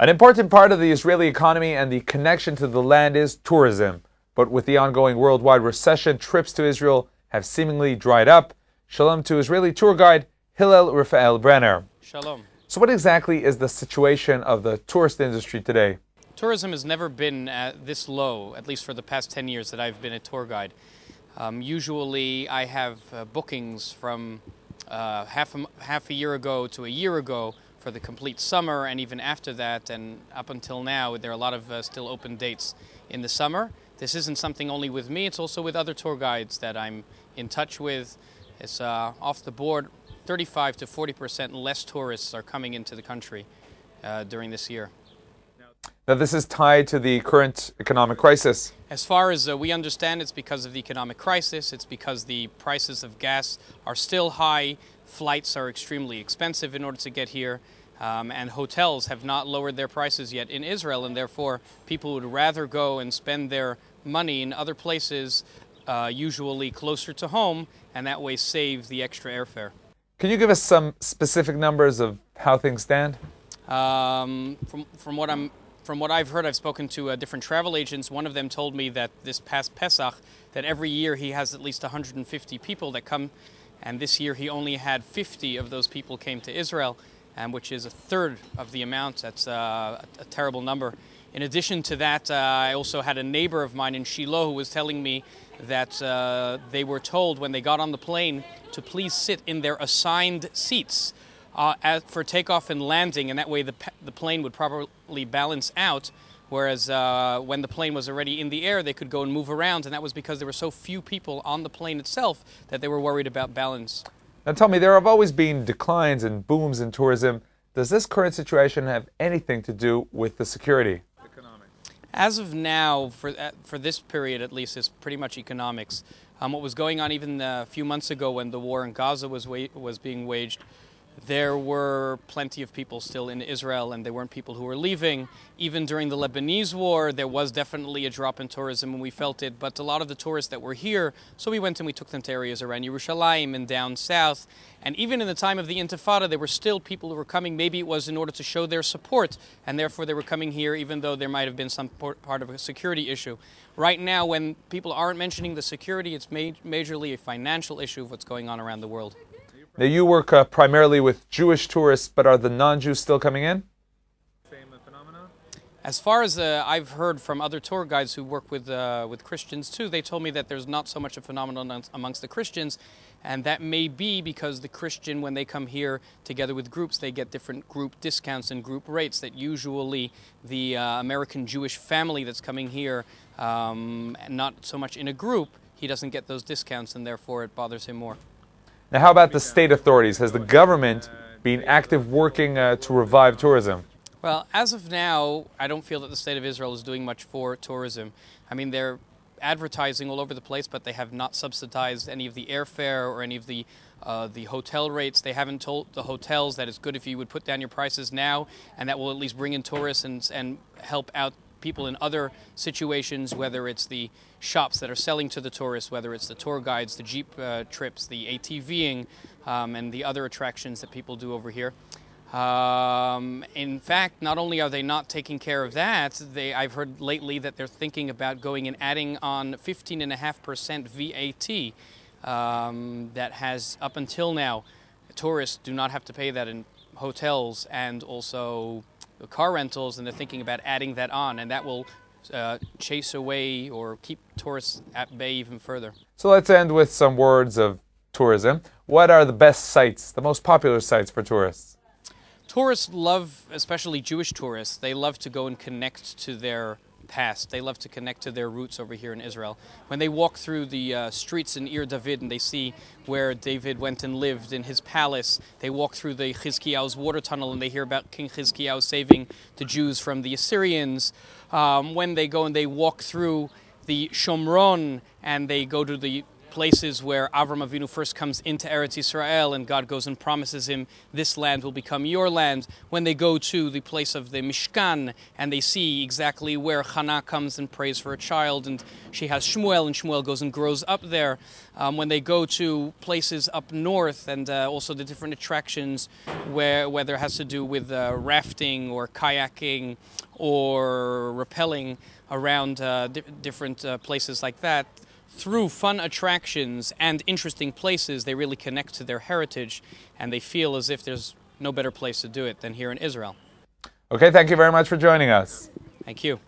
An important part of the Israeli economy and the connection to the land is tourism. But with the ongoing worldwide recession, trips to Israel have seemingly dried up. Shalom to Israeli tour guide Hillel Rafael Brenner. Shalom. So what exactly is the situation of the tourist industry today? Tourism has never been this low, at least for the past 10 years that I've been a tour guide. Usually I have bookings from half a year ago to a year ago for the complete summer, and even after that and up until now there are a lot of still open dates in the summer. This isn't something only with me, it's also with other tour guides that I'm in touch with. It's off the board, 35 to 40% less tourists are coming into the country during this year. Now this is tied to the current economic crisis. As far as we understand, it's because of the economic crisis. It's because the prices of gas are still high. Flights are extremely expensive in order to get here. And hotels have not lowered their prices yet in Israel, and therefore people would rather go and spend their money in other places, usually closer to home, and that way save the extra airfare. Can you give us some specific numbers of how things stand? From what I've heard, I've spoken to different travel agents. One of them told me that this past Pesach, that every year he has at least 150 people that come, and this year he only had 50 of those people came to Israel, which is a third of the amount. That's a terrible number. In addition to that, I also had a neighbor of mine in Shiloh who was telling me that they were told when they got on the plane to please sit in their assigned seats for takeoff and landing, and that way the plane would properly balance out, whereas when the plane was already in the air they could go and move around, and that was because there were so few people on the plane itself that they were worried about balance. Now tell me, there have always been declines and booms in tourism. Does this current situation have anything to do with the security? As of now, for this period at least, it's pretty much economics. What was going on even a few months ago when the war in Gaza was being waged, there were plenty of people still in Israel, and there weren't people who were leaving. Even during the Lebanese war, there was definitely a drop in tourism, and we felt it. But a lot of the tourists that were here, so we went and we took them to areas around Yerushalayim and down south. And even in the time of the Intifada, there were still people who were coming. Maybe it was in order to show their support, and therefore they were coming here, even though there might have been some part of a security issue. Right now, when people aren't mentioning the security, it's majorly a financial issue of what's going on around the world. Now you work primarily with Jewish tourists, but are the non-Jews still coming in? Same phenomenon? As far as I've heard from other tour guides who work with Christians too, they told me that there's not so much a phenomenon amongst the Christians, and that may be because the Christian, when they come here together with groups, they get different group discounts and group rates that usually the American Jewish family that's coming here, not so much in a group, he doesn't get those discounts, and therefore it bothers him more. Now how about the state authorities? Has the government been active working to revive tourism? Well, as of now, I don't feel that the state of Israel is doing much for tourism. I mean, they're advertising all over the place, but they have not subsidized any of the airfare or any of the hotel rates. They haven't told the hotels that it's good if you would put down your prices now, and that will at least bring in tourists and help out people in other situations, whether it's the shops that are selling to the tourists, whether it's the tour guides, the Jeep trips, the ATVing, and the other attractions that people do over here. In fact, not only are they not taking care of that, I've heard lately that they're thinking about going and adding on 15.5% VAT that has, up until now, tourists do not have to pay that in hotels and also car rentals, and they're thinking about adding that on, and that will chase away or keep tourists at bay even further. So let's end with some words of tourism. What are the best sites, the most popular sites for tourists? Tourists love, especially Jewish tourists, they love to go and connect to their past. They love to connect to their roots over here in Israel. When they walk through the streets in Ir David and they see where David went and lived in his palace, they walk through the Chizkiyahu's water tunnel and they hear about King Chizkiyahu saving the Jews from the Assyrians. When they go and they walk through the Shomron and they go to the places where Avram Avinu first comes into Eretz Yisrael and God goes and promises him, this land will become your land. When they go to the place of the Mishkan and they see exactly where Hannah comes and prays for a child, and she has Shmuel, and Shmuel goes and grows up there. When they go to places up north, and also the different attractions whether it has to do with rafting or kayaking or rappelling around different places like that, through fun attractions and interesting places, they really connect to their heritage, and they feel as if there's no better place to do it than here in Israel. Okay, thank you very much for joining us. Thank you.